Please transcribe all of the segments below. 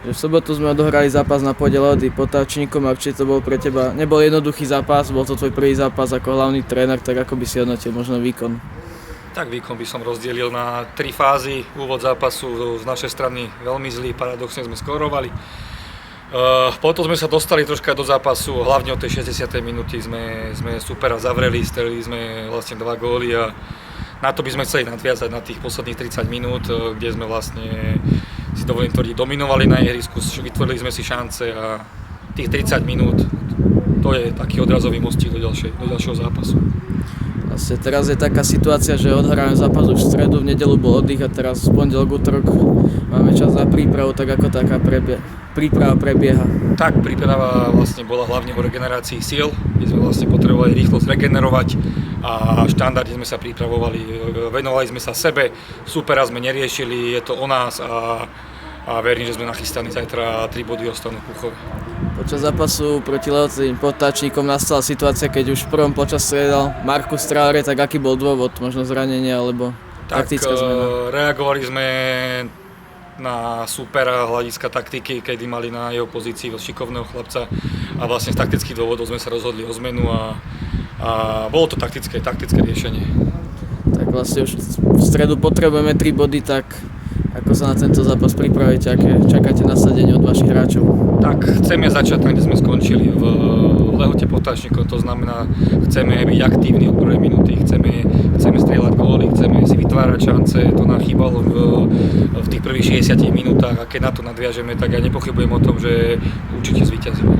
Že v sobotu sme odohrali zápas na pôde Lehody Potáčnikom a či to bol pre teba, nebol jednoduchý zápas, bol to tvoj prvý zápas ako hlavný tréner, tak ako by si hodnotil možno výkon? Tak výkon by som rozdielil na 3 fázy. Úvod zápasu z našej strany veľmi zlý, paradoxne sme skorovali. Potom sme sa dostali troška do zápasu, hlavne od tej 60. minúty sme supera zavreli, strelili sme vlastne 2 góly a na to by sme chceli nadviazať na tých posledných 30 minút, kde sme vlastne si dovolím tvrdiť, dominovali na ihrisku, vytvorili sme si šance a tých 30 minút to je taký odrazový mostík do ďalšieho zápasu. Vlastne teraz je taká situácia, že odhráme zápas už v stredu, v nedeľu bol oddych a teraz v pondelok, útorok máme čas na prípravu, tak ako taká príprava prebieha? Tak, príprava vlastne bola hlavne o regenerácii síl, kde sme vlastne potrebovali rýchlo zregenerovať a štandardne sme sa pripravovali, venovali sme sa sebe, supera sme neriešili, je to o nás a verím, že sme nachystaní zajtra a 3 body ostanú v Púchove. Počas zápasu proti Lehodským Potáčnikom nastala situácia, keď už v prvom počase dal Markus Traore, tak aký bol dôvod? Možno zranenie alebo taktická zmena? Reagovali sme na supera hľadiska taktiky, kedy mali na jeho pozícii šikovného chlapca a vlastne z taktických dôvodov sme sa rozhodli o zmenu a bolo to taktické riešenie. Tak vlastne už v stredu potrebujeme 3 body, tak ako sa na tento zápas pripravíte, aké čakáte nasadenie od vašich hráčov? Tak chceme začať tam, kde sme skončili v Lehote Potáčnikov, to znamená, chceme byť aktívni od prvej minúty, chceme strieľať góly, chceme si vytvárať šance, to nám chýbalo v tých prvých 60 minútach a keď na to nadviažeme, tak ja nepochybujem o tom, že určite zvíťazíme.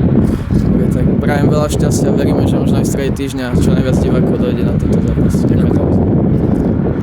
Tak prajem veľa šťastia, veríme, že možno aj v strede týždňa čo najviac divákov dojde na tento zápas. Ďakujem.